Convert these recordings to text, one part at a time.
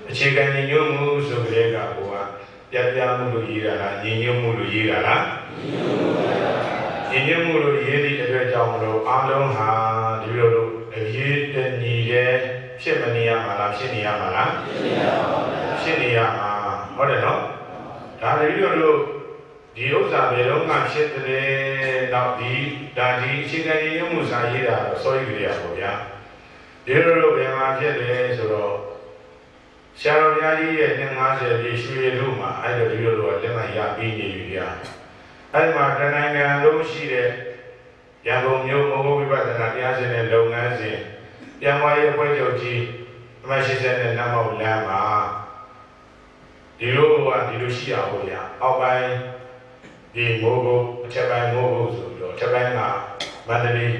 အခြေခံညီညွတ်မှုဆိုကြတဲ့ကဟိုကပြပြမှုလို့ရေးတာလားညီညွတ်မှုလို့ရေးတာလားညီညွတ်မှုလို့ရေးသည့်အတွက်ကြောင့်မလို့အားလုံးဟာဒီလိုလိုအရေးတညီတဲ့ဖြစ်မနေရမှာလားဖြစ်နေရမှာလားဖြစ်နေရမှာဟုတ်တယ်နော်ဒါတွေလိုလိုဒီဥစ္စာဘယ်တော့မှဖြစ်တယ်တော့ဒီအခြေခံညီညွတ်မှုစာရေးတာတော့စောကြီးကြရပါဗျာဒီလိုလိုဘယ်မှာဖြစ်တယ်ဆိုတော့ဆရာတော်ဘုရားကြီးရဲ့50ပြည့်ရွှေလူမှာအဲ့လိုဒီလိုလိုလက်မှတ်ရပြီးနေပြီဗျာအဲ့မှာတနိုင်ငံလုံးရှိတဲ့ရန်ကုန်မြို့မိုးကုတ်ဝိပဿနာတရားစင်တဲ့လုပ်ငန်းစဉ်ပြန်သွားရေးအဖွဲ့ချုပ်ကြီးအမှတ်80နဲ့နမောက်လမ်းမှာဒီလိုရှိရပါဗျာအောက်ပိုင်းဒီမိုးကုတ်အထက်ပိုင်းမိုးကုတ်ဆိုပြီးတော့အထက်ပိုင်းကမန္တလေး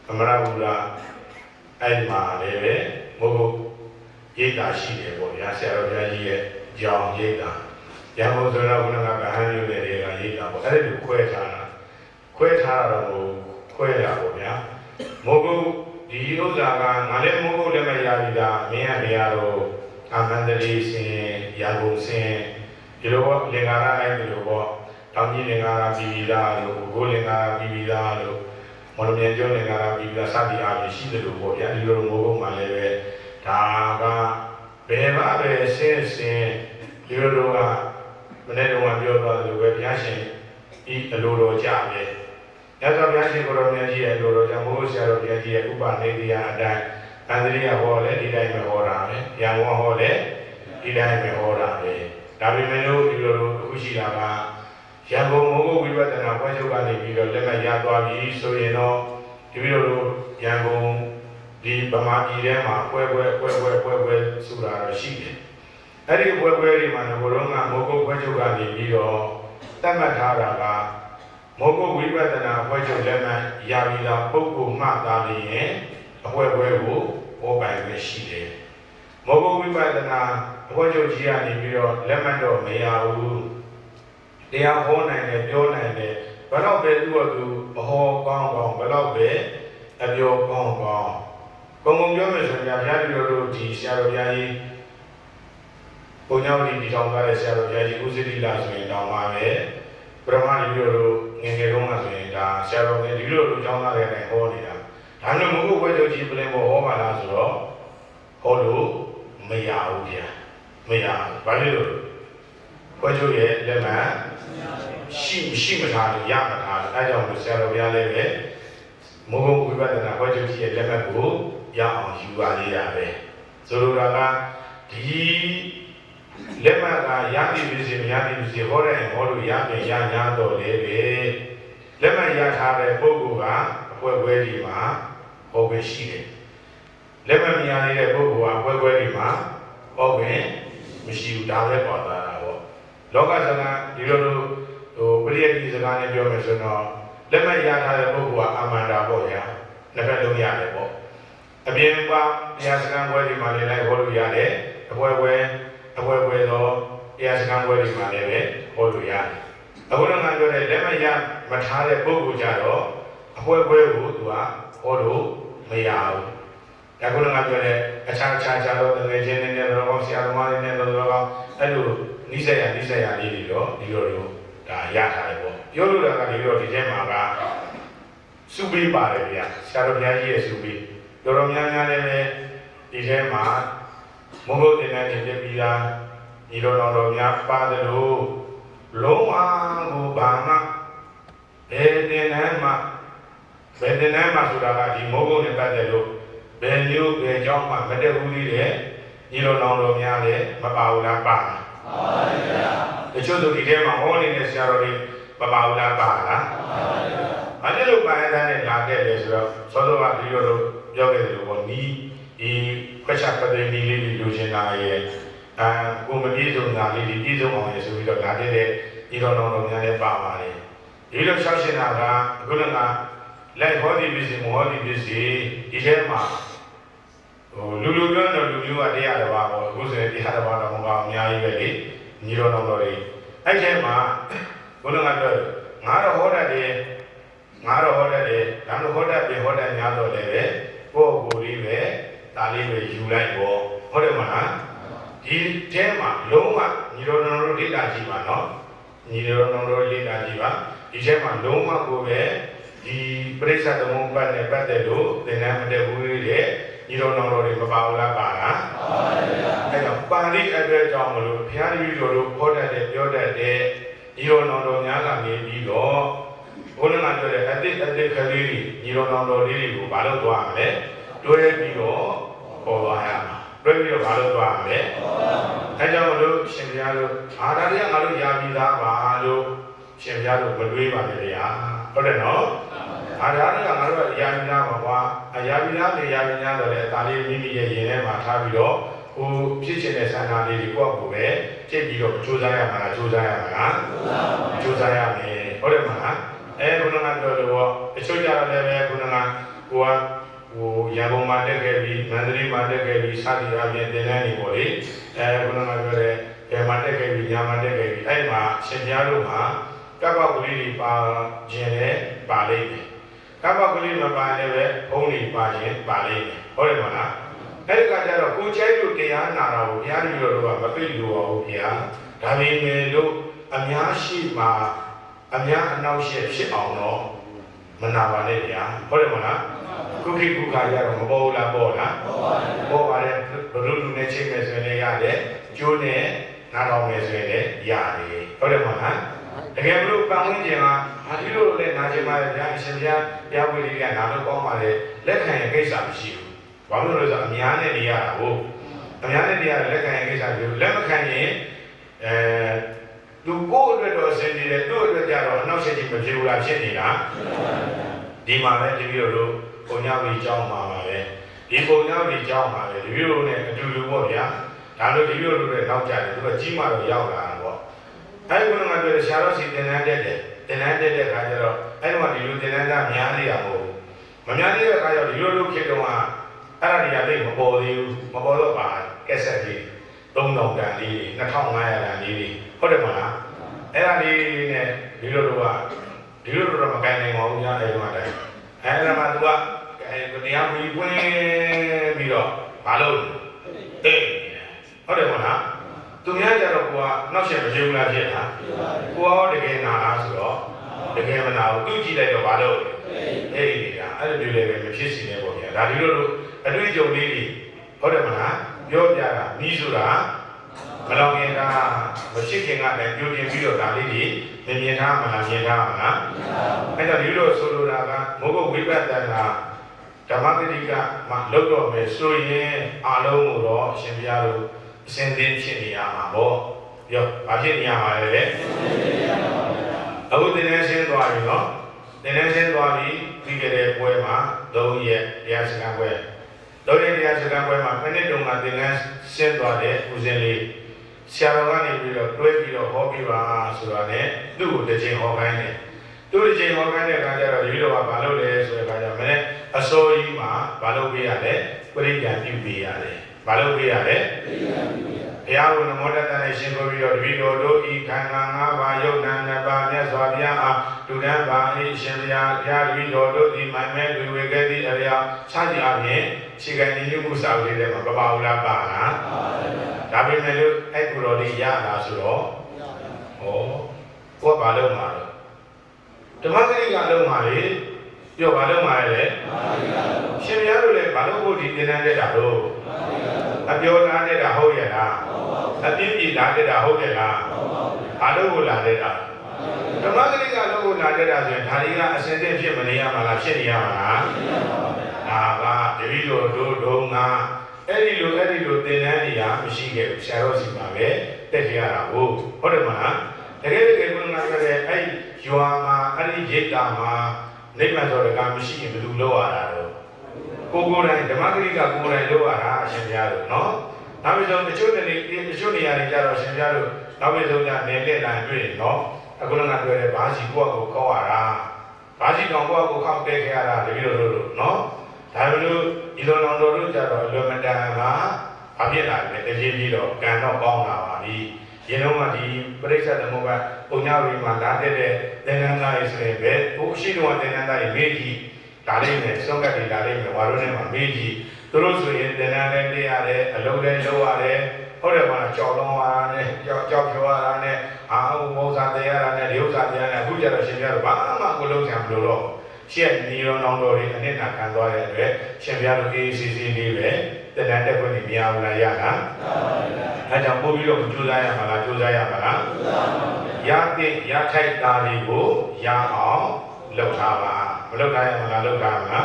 အမရပူရအဲ့မှာလည်းပဲမိုးကုတ်ရိတ်တာရှိတယ်ပေါ့ဗျာဆရာတော်ဘုရားကြီးရဲ့ကြောင်ရိတ်တာရန်ကုန်ဆိုတော့ခုနကဗဟန်းမျိုးတွေကရိတ်တာပေါ့အဲ့ဒီခွဲထားတာတော့ခွဲတာပေါ့ဗျာမိုးကုတ်ဒီဥစ္စာကငါလည်းမိုးကုတ်လည်းမရပြီလားမင်းကနေရတော့မန္တလေးစင်ရန်ကုန်စင်ဒီလိုပေါ့လင်္ကာရလိုက်ဒီလိုပေါ့တောင်ကြီးလင်္ကာရပြည်ပြည်သားလို့ဘိုးလင်္ကာရပြည်ပြည်သားလို့မော်လမြိုင်ကျွန်းလင်္ကာရပြည်ပြည်သားစသည်အားဖြင့်ရှိတယ်လို့ပေါ့ဗျာဒီလိုမိုးကုတ်မှလည်းပဲဒါကဘယ်မှာပဲဆင်းဒီလိုကမနေ့တုန်းကပြောသွားတယ်လို့ပဲဘုရားရှင်ဤအလိုတော်ကြပဲရသော်ဘုရားရှင်ကိုရောမြတ်ကြီးရဲ့အလိုတော်ကြောင့်မိုးဆရာတော်ဘုရားကြီးရဲ့ဥပနေတရားအတိုင်းအန္တရိယဟောလဲဒီတိုင်းပဲဟောတာပဲရန်ကုန်ဟောလဲဒီတိုင်းပဲဟောတာပဲဒါပေမဲ့လို့ဒီလိုအခုရှိတာကရန်ကုန်မိုးကုတ်ဝိပဿနာပွဲချုပ်ကနေပြီးတော့လက်မှတ်ရသွားပြီဆိုရင်တော့ဒီလိုရန်ကုန်ဒီဗမာပြည်ထဲမှာပွဲဆိုတာတော့ရှိတယ်။အဲ့ဒီပွဲတွေမှာဘုရောကမိုးကုတ်ပွဲချုပ်ကနေပြီးတော့တတ်မှတ်ထားတာကမိုးကုတ်ဝိပဿနာပွဲချုပ်လက်မှတ်ရပြီးတော့ပုဂ္ဂိုလ်မှသာလျှင်အပွဲကိုဟောပိုင်ပဲရှိတယ်။မိုးကုတ်ဝိပဿနာပွဲချုပ်ကြီးကနေပြီးတော့လက်မှတ်တော့မရဘူး။တရားဟောနိုင်တယ်ပြောနိုင်တယ်ဘယ်တော့ပဲသူ့အတူအဟောကောင်းဘယ်တော့ပဲအပြောကောင်းဘုံပြောမယ်ဆိုရင်ဘုရားတို့ဒီဆရာတော်ဘုရားကြီးဘုံညောင်းဒီတောင်သားတဲ့ဆရာတော်ဘုရားကြီးဥစ္စရိလာဆိုရင်တောင်ပါပဲပရမဒီတို့ငယ်ငယ်တုန်းကဆိုရင်ဒါဆရာတော်ကြီးဒီလိုတောင်သားတဲ့အတိုင်းဟောနေတာဒါမျိုးမဟုတ်ဘဲတို့ကြီးပြင်ဖို့ဟောပါလားဆိုတော့ဟောလို့မရဘူးဗျာမရဘာလို့ဘွဲချုပ်ရဲ့လက်မှတ်ရှိမထားလို့ရမထားလို့အဲကြောင့်ဆရာတော်ဘုရားလည်းပဲမိုးကုတ်ဝိပဿနာဘွဲချုပ်ကြီးရဲ့လက်မှတ်ကိုရအောင်ယူပါလေရပဲဆိုလိုတာကဒီလက်မှတ်ကရပြီပြီစီမရပြီပြီစီဟောတဲ့ဟောလို့ရပြန်ရညာတော့လေပဲလက်မှတ်ရထားတဲ့ပုဂ္ဂိုလ်ကအပွဲဒီမှာဟောပဲရှိတယ်လက်မှတ်မရသေးတဲ့ပုဂ္ဂိုလ်ကပွဲဒီမှာဟောပဲမရှိဘူးဒါပဲပေါ်လာတာပေါ့လောကစကားဒီလိုပရိယတိစကားနဲ့ပြောမယ်ဆိုတော့လက်မှတ်ရထားတဲ့ပုဂ္ဂိုလ်ကအမှန်တရားပေါ့ဗျာနှစ်ဖက်လုံးရတယ်ပေါ့အပြင်ပါတရားစခန်းပွဲဒီမှာလည်းလိုက်ဟောလို့ရတယ်အပွဲတော့တရားစခန်းပွဲဒီမှာလည်းပဲဟောလို့ရတယ်အခုတော့ငါပြောတဲ့လက်မရမထားတဲ့ပုဂ္ဂိုလ်ကြတော့အပွဲကိုသူကဟောလို့မရဘူးဒါကလည်းငါပြောတဲ့အခြားတော့ငွေချင်းနဲ့တော့ဆရာသမားတွေနဲ့တော့အဲ့လိုနိစ္စရာလေးတွေတော့ဒီလိုဒါရထားတယ်ပေါ့ပြောလို့တော့ဒီလိုဒီထဲမှာကစုပေးပါတယ်ဗျာဆရာတော်ဘုရားကြီးရဲ့စုပေးတော်များလည်းပဲဒီထဲမှာမုံလို့တင်တဲ့ပြပြီးသားညီတော်များပါတယ်လို့လုံးဝကိုဘာမှဘယ်တင်တန်းမှဆိုတာကဒီမုံလို့နဲ့ပတ်သက်လို့ဘယ်မျိုးဘယ်ကြောင့်မှမတက်ဘူးလေးတဲ့ညီတော်များလည်းမပါဘူးလားပါလားပါပါဗျာတချို့ဆိုဒီထဲမှာဟောနေတဲ့ဆရာတော်တွေမပါဘူးလားပါလားပါပါဗျာအဲ့လိုပါရတဲ့လာခဲ့တယ်ဆိုတော့သောတော်ကဒီလိုပြောခဲ့တယ်လို့ပေါ့ဒီခွက်ချက်ပဒိနီလေးလိုချင်တာရဲ့ကိုမပြေဆုံးတာလေးဒီပြေဆုံးအောင်ရဆိုပြီးတော့လာတဲ့ညီတော်များလည်းပါပါတယ်ဒီလိုရှောက်ရှင်တာကအခုလည်းလိုက်ဟောဒီပစ္စည်းမဟောဒီပစ္စည်းဒီထဲမှာလူပြောတော့လူမျိုးကတရားတစ်ပါးပေါ့အခုဆိုရင်တရားတစ်ပါးတော့မဟုတ်အများကြီးပဲလေညီတော်တွေအဲ့ထဲမှာဘုရားကပြောငါတော့ဟောတတ်တယ်ဒါမှဟောတတ်များတော့လည်းပဲကိုယ်လေးပဲဒါလေးပဲယူလိုက်ပေါ့ဟုတ်တယ်မလား ဒီထဲမှာလုံးဝညီတော်တို့လေ့လာကြည့်ပါနော်ညီတော်တို့လေ့လာကြည့်ပါဒီထဲမှာလုံးဝကိုပဲဒီပရိစ္ဆသမုပ္ပါဒ်နဲ့ပတ်သက်လို့သင်္นานမတက်ဘူးလေညီတော်တွေမပါဘူးလားပါလားအဲကြောင့်ပါဠိအတွက်ကြောင့်မလို့ဘုရားတပည့်တော်တို့ခေါ်တတ်တဲ့ပြောတတ်တဲ့ညီတော်များကနေပြီးတော့ဘုန်းတော်ကပြောတဲ့အတိတ်ကလေးတွေညီတော်လေးတွေကိုဘာလို့သွားမလဲတွဲပြီးတော့ပေါ်သွားရမှာတွဲပြီးတော့ဘာလို့သွားမလဲအဲကြောင့်မလို့ရှင်ဘုရားတို့အာဒါတွေကငါတို့ယာပြီးသားပါလို့ရှင်ဘုရားတို့မတွေးပါနဲ့ဗျာဟုတ်တယ်နော်အာဒါတွေကငါတို့ကယာပြီးသားပါကွာယာပြီးသားတွေယာပြီးသားဆိုတဲ့ဒါလေးမိမိရဲ့ရင်ထဲမှာထားပြီးတော့ဟိုဖြစ်ချင်တဲ့ဆန္ဒလေးတွေကိုယ့်ကိုယ်ပဲကြည့်ပြီးတော့ကြိုးစားရမှာလားကြိုးစားရမှာလားကြိုးစားရမယ်ဟုတ်တယ်မလားခုနကပြောလို့တချို့ကြတော့လည်းပဲခုနကကိုကဟိုရန်ကုန်မှာတက်ခဲ့ပြီးမန္တလေးမှာတက်ခဲ့ပြီးစသည်အပြင်သင်တန်းတွေပေါ့လေခုနကပြောတဲ့ဘယ်မှာတက်ခဲ့ပြီးညာမှာတက်ခဲ့ပြီးအဲ့မှာရှင်ပြားတို့မှာကပ္ပကလေးတွေပါခြင်းနဲ့ပါလိမ့်မယ်ကပ္ပကလေးမပါလည်းပဲဘုံတွေပါခြင်းပါလိမ့်မယ်ဟုတ်တယ်မလားအဲ့ဒီကကြတော့ကိုကျဲလို့တရားနာတာကိုဘုရားတပည့်တော်တို့ကမသိလို့ပါဘူးဗျာဒါပေမဲ့လို့အများရှိမှာအများအနောက်ရှေ့ဖြစ်အောင်တော့မနာပါနဲ့ဗျာဟုတ်တယ်မလားခုခိခုခါရတော့မပေါ်လားပေါ်လားပေါ်ပါတယ်ဘလို့လူနဲ့ချိန်မယ်ဆိုရင်လည်းရတယ်ကျိုးနဲ့နားတော်မယ်ဆိုရင်လည်းရတယ်ဟုတ်တယ်မလားတကယ်လို့ပန်းဝင်ကျင်ကဟာဒီလိုလည်းနာကျင်ပါလေဗျာအရှင်ဗျာဘုရားဝိရိယနာလို့ကောင်းပါလေလက်ခံရဲ့ကိစ္စမရှိဘူးဘာလို့လဲဆိုတော့အများနဲ့နေရတာဟုတ်အများနဲ့နေရလက်ခံရဲ့ကိစ္စမျိုးလက်မခံရင်သူကိုယ့်အတွက်တော့အဆင်ပြေတယ်သူ့အတွက်ကြတော့အနောက်ဆက်ကြီးမဖြစ်ဘူးလားဖြစ်နေတာဒီမှာပဲတပည့်တို့ပုံညာဝီကြောင်းမှာပါပဲဒီပုံညာဝီကြောင်းမှာပဲတပည့်တို့နဲ့အတူတူပေါ့ဗျာဒါလို့တပည့်တို့လည်းနောက်ကြတယ်သူကကြီးမှတော့ရောက်လာတာပေါ့အဲဒီကပြောရှားတော့စီတင်တန်းတက်တယ်တင်တန်းတက်တဲ့ခါကျတော့အဲဒီမှာဒီလိုတင်တန်းသားများသေးရမဟုတ်မများသေးတဲ့ခါကျတော့ဒီလိုခေတ္တကအဲ့ဒါတွေကတိတ်မပေါ်သေးဘူးမပေါ်တော့ပါကက်ဆက်ကြီး3000တန်လေး2500တန်လေးဟုတ်တယ်မလားအဲ့ဒါလေးနဲ့ဒီလိုတော့မကိုင်းနိုင်ပါဘူးညာတယ်မှာတိုင်းအဲ့ဒါမှသူကတရားမီပွင့်ပြီးတော့ဘာလို့တဲ့ဟုတ်တယ်မလားသူများကြတော့ကိုကနောက်ဆက်မပြေဘူးလားဖြစ်တာကိုရောတကယ်နာလားဆိုတော့တကယ်မနာဘူးသူကြည့်လိုက်တော့ဘာလို့အဲ့ဒီကအဲ့လိုမျိုးလည်းမဖြစ်စီနေပေါ့ဗျာဒါဒီလိုတို့အတွေ့အကြုံလေးတွေဟုတ်တယ်မလားပြောပြတာနီးဆိုတာမလောင်ခင်ကမရှိခင်ကလည်းပြုပြင်ပြီးတော့ဒါလေးတွေမြင်ထားမှလားမြင်ထားမှလားအဲ့တော့ဒီလိုဆိုလိုတာကမိုးကုတ်ဝိပဿနာဓမ္မဂတိကမှလောက်တော့မယ်ဆိုရင်အလုံးကိုတော့အရှင်ဘုရားတို့အစဉ်သင်းဖြစ်နေရမှာပေါ့ပြောဘာဖြစ်နေရမှာလဲအခုသင်္นานရှင်းသွားပြီနော်သင်္นานရှင်းသွားပြီပြီးကြတဲ့ပွဲမှာ3ရက်တရားစခန်းပွဲ3ရက်တရားစခန်းပွဲမှာခဏတုန်းကသင်္นานရှင်းသွားတဲ့ဦးဇင်းလေးဆရာတော်ကနေပြီးတော့တွဲပြီးတော့ဟောပြပါဆိုတာနဲ့သူ့ကိုတစ်ချိန်ဟောခိုင်းတယ်သူ့တစ်ချိန်ဟောခိုင်းတဲ့အခါကျတော့ဒီလိုကဘာလုပ်လဲဆိုတဲ့အခါကျတော့မနေ့အစိုးရမှာဘာလုပ်ပေးရလဲပရိက္ခာပြုပေးရတယ်ဘာလုပ်ပေးရလဲဘုရားကိုနမောတတနဲ့ရှင်ပြောပြီးတော့တပည့်တော်တို့ဤခန္ဓာ၅ပါးယုတ်နာနှစ်ပါးမြတ်စွာဘုရားအားတူတန်းပါ၏ရှင်ဘုရားဘုရားတပည့်တော်တို့ဤမိုင်မဲတွေဝေခဲ့သည့်အရာခြားကြအပြင်ခြေကညီညွတ်မှုစာအုပ်လေးထဲမှာပပဝလာပါလားဒါပေမဲ့လို့အဲ့ကိုတော်လေးရလာဆိုတော့ကိုကဘာလုပ်မှာလဲဓမ္မဂရိကလုံးမှာလေပြောဘာလုပ်မှာလဲရှင်ဘုရားတို့လည်းဘာလို့ကိုဒီသင်္นานတက်တာလို့အပြောလားတက်တာဟုတ်ရဲ့လားအပြင်းပြေလားတက်တာဟုတ်ရဲ့လားဘာလို့ကိုလာတက်တာဓမ္မဂရိကလုံးကိုလာတက်တာဆိုရင်ဒါတွေကအစင်တဲ့ဖြစ်မနေရမှာလားဖြစ်နေရမှာလားဒါကတပည့်တော်တို့ဒုံကအဲ့ဒီလိုသင်္นานတွေကမရှိခဲ့ဘူးဆရာတော်စီမှာပဲတက်ကြရတာဟုတ်တယ်မလားတကယ်ကိုယ်ကလည်းအဲ့ရွာမှာအဲ့ဒီရိတ်တာမှာနိဗ္ဗာန်ဆိုတဲ့ကမရှိရင်ဘယ်လိုလုပ်ရတာတော့ကိုယ်တိုင်ဓမ္မဂရိကကိုယ်တိုင်လုပ်ရတာအရှင်ဘုရားတို့နော်နောက်ပြီးတော့တချို့နေရာတွေကြတော့အရှင်ဘုရားတို့နောက်ပြီးဆုံးကြနေလက်လာတွေ့နော်အခုလည်းတွေ့တယ်ဘာစီကိုယ့်ကိုခေါ်ရတာဘာစီတောင်ကိုယ့်ကိုခောက်တဲခဲ့ရတာတပည့်တော်တို့နော်ဒါမျိုးဒီလိုတော်တို့ကြတော့လွန်မတန်မှာအပြစ်လာတယ်တပြေးပြီးတော့ကံတော့ကောင်းလာပါပြီရေလုံးကဒီပရိစ္ဆေသမုပ္ပါပုံညာဝီမှာလာတဲ့သင်္นานသားရေးဆိုရင်ပဲဘုရှိတော်သင်္นานသားရေးမေးကြည့်ဒါလေးနဲ့စောကတ်တွေဒါလေးနဲ့ဝါရုံးထဲမှာမေးကြည့်သူတို့ဆိုရင်သင်္นานလည်းသိရတယ်အလုံးလည်းလုပ်ရတယ် ဟုတ်တယ်မလားကြောက်လုံးရတာနဲ့ကြောက်ဖြောရတာနဲ့အာဘုံစားတရားရတာနဲ့ဒီဥစ္စာတရားနဲ့အခုကျတော့ရှင်ပြတော့ဘာမှကိုလုံးချင်မလို့တော့ရှက်နီရောနောင်တော်တွေအနှစ်နာခံသွားတဲ့အတွက်ရှင်ပြတော့ ACC လေးပဲတက်တန်းတက်ခွင့်မရဘူးလားရလားအဲကြောင့်ပို့ပြီးတော့ကြိုးစားရမှာလားကြိုးစားရမှာလားရတဲ့ရထိုက်တာတွေကိုရအောင်လုပ်ထားပါမလုပ်ထားရမှာလားလုပ်ထားမှာ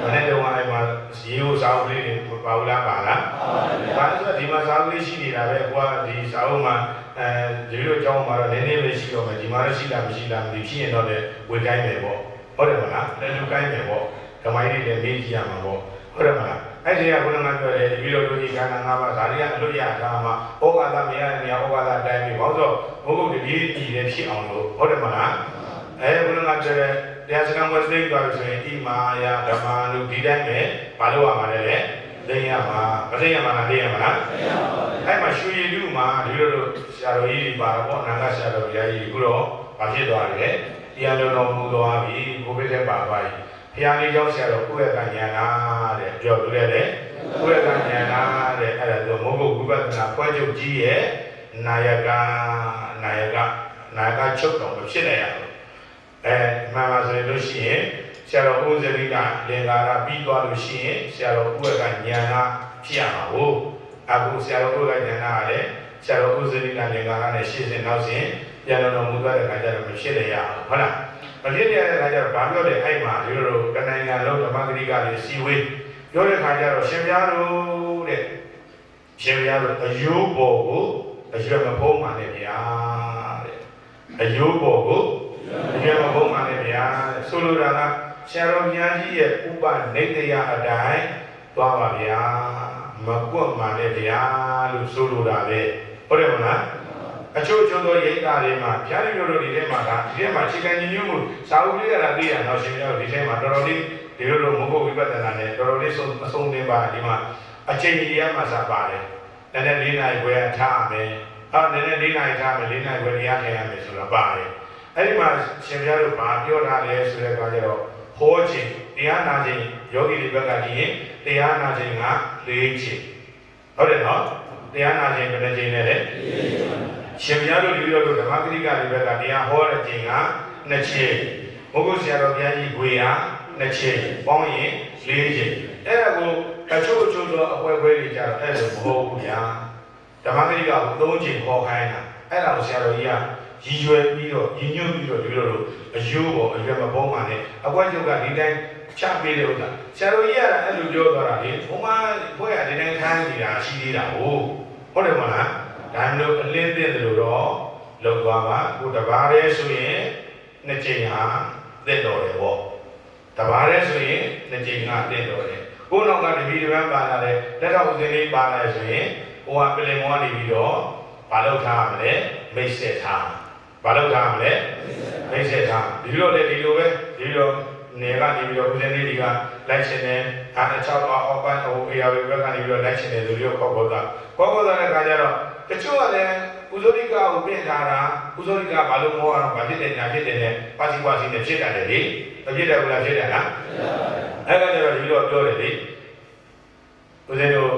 မနေ့တုန်းကအဲ့မှာရေကိုစာအုပ်လေးတွေပါဘူးလားပါလားဒါဆိုတော့ဒီမှာစာအုပ်လေးရှိနေတာပဲကိုကဒီစာအုပ်မှာဒီလိုအကြောင်းမှာတော့နည်းနည်းပဲရှိတော့မယ်ဒီမှာတော့ရှိလားမရှိလားမသိဖြစ်ရင်တော့လည်းဝေကိုင်းမယ်ပေါ့ဟုတ်တယ်မလားလည်းလူကိုင်းမယ်ပေါ့ဓမ္မကြီးတွေလည်းမေးကြည့်ရမှာပေါ့ဟုတ်တယ်မလားအဲ့ဒီကဘုရားပြောတယ်ဒီလိုဒီခန္ဓာ၅ပါးဒါတွေကအလို့ရတာမှာဩဃာတမရတဲ့နေရာဩဃာတတိုင်းပြီးဘာလို့ဆိုဘုဂုတ်တည်းဒီလည်းဖြစ်အောင်လို့ဟုတ်တယ်မလားဘုရားပြောတယ်တရားစကားဝတ်သိသွားပြီဆိုရင်ဣမာယဓမ္မလူဒီတိုင်းပဲဘာလို့ရမှာလဲသိရမှာမသိရမှာလားသိရမှာလားအဲ့မှာရွှေရည်လူမှာဒီလိုဆရာတော်ကြီးပါတော့အနာဂတ်ဆရာတော်ကြီးခုတော့ဘာဖြစ်သွားလဲတရားလုံးတော်မူသွားပြီဘုရားတဲ့ပါပါကြီးဘုရားလေးရောက်ဆရာတော်ကိုယ့်ရဲ့ကဉာဏ်လားတဲ့ပြောလို့ရတယ်ကိုယ့်ရဲ့ကဉာဏ်လားတဲ့အဲ့ဒါဆိုမောဂုတ်ဝိပဿနာဖွဲ့ချုပ်ကြီးရဲ့နာယကချုပ်တော်ဖြစ်နေရတော့မှန်ပါဆိုရင်လို့ရှိရင်ဆရာတော်ဦးဇရိကလင်္ကာရပြီးသွားလို့ရှိရင်ဆရာတော်ဦးရဲ့ကဉာဏ်ဖြစ်ရမှာဟုတ်အခုဆရာတော်ဦးရဲ့ဉာဏ်ကလည်းဆရာတော်ဦးဇရိကလင်္ကာရနဲ့ရှေ့စဉ်နောက်စဉ်ပြန်တော်မူသွားတဲ့ခါကျတော့မဖြစ်ရအောင်ဟုတ်လားမဖြစ်ရတဲ့ခါကျတော့ဘာပြောလဲအဲ့မှာဒီလိုကနိုင်ငံလုံးဓမ္မဂရိကတွေစီဝေးပြောတဲ့ခါကျတော့ရှင်ပြားတို့တဲ့ရှင်ပြားတို့အယိုးပေါ်ကိုအရွယ်မဖုံးပါနဲ့ဗျာတဲ့အယိုးပေါ်ကိုအရွယ်မဖုံးပါနဲ့ဗျာဆိုလိုတာကဆရာတော်မြတ်ကြီးရဲ့ဥပနိဒေယအတိုင်းသွားပါဗျာမကွတ်ပါနဲ့ဗျာလို့ဆိုလိုတာပဲဟုတ်တယ်မလားအချို့သောရိတ်တာတွေမှာဘုရားမျိုးတို့ဒီထဲမှာဒီထဲမှာခြေကညီညွတ်မှုစာအုပ်လေးရတာသိရတော့ရှင်ပြောဒီထဲမှာတော်တော်လေးဒီလိုမဟုတ်ဝိပဿနာနဲ့တော်တော်လေးအဆုံးသင်ပါဒီမှာအချိန်ကြီးရမှာစားပါတယ်နည်းနည်း၄နိုင်ခွဲထားမယ်နည်းနည်း၄နိုင်ထားမယ်၄နိုင်ခွဲတရားခံရမယ်ဆိုတော့ပါတယ်အဲ့ဒီမှာရှင်ပြတို့ဘာပြောထားလဲဆိုတဲ့အခါကျတော့ဟောခြင်းတရားနာခြင်းယောဂီတွေဘက်ကကြည့်ရင်တရားနာခြင်းက၄ခြင်းဟုတ်တယ်နော်တရားနာခြင်းဘယ်နှခြင်းလဲရှင်ပြတို့ဒီလိုဓမ္မဂရိကတွေဘက်ကတရားဟောတဲ့ခြင်းက2ခြင်းဘုဂုဆရာတော်ဘုရားကြီးကိုရာ2ခြင်းပေါင်းရင်4ခြင်းအဲ့ဒါကိုအချို့သောအပွဲတွေကြတော့အဲ့လိုမဟုတ်ဘူးဗျာဓမ္မဂရိကကို3ခြင်းခေါ်ခိုင်းတာအဲ့ဒါကိုဆရာတော်ကြီးကရည်ရွယ်ပြီးတော့ရည်ညွှန်းပြီးတော့ဒီလိုအယိုးပေါ်အရွယ်မပေါင်းပါနဲ့အကွက်ချုပ်ကဒီတိုင်းချပေးတဲ့ဥစ္စာဆရာတော်ကြီးကအဲ့လိုပြောသွားတာလေဘုမဘွဲကဒီတိုင်းခိုင်းနေတာရှိသေးတာဟုတ်တယ်မလားဒါမျိုးအလင်းသိတယ်လို့တော့လောက်သွားပါကိုတပါးတည်းဆိုရင်2ချိန်ဟာသိတော်တယ်ပေါ့တပါးတည်းဆိုရင်2ချိန်ကသိတော်တယ်ကိုနောက်ကတပီတပန်းပါလာတယ်လက်ထောက်ဦးစင်းလေးပါလာဆိုရင်ဟိုကပလင်မောကနေပြီးတော့ဘာလုပ်ထားမလဲမိတ်ဆက်ထားဘာလုပ်ထားမလဲမိတ်ဆက်ထားဒီလိုလေဒီလိုပဲဒီလိုနေကနေပြီးတော့ဦးစင်းလေးတွေကလိုက်ရှင်တယ်အား6အောက်ပိုင်းဟိုအေယာဝေဘက်ကနေပြီးတော့လိုက်ရှင်တယ်ဆိုပြီးတော့ကောကောသားတဲ့ခါကျတော့တချို့ကလည်းဥဇောရိကကိုပြင်ထားတာဥဇောရိကဘာလို့မောရအောင်ဗာဖြစ်တယ်ညာဖြစ်တယ်နဲ့ပါစီနဲ့ဖြစ်တယ်လေမဖြစ်တယ်ဘူးလားဖြစ်တယ်လားအဲ့ဒါကြတော့ဒီလိုပြောတယ်လေဦးဇင်းတို့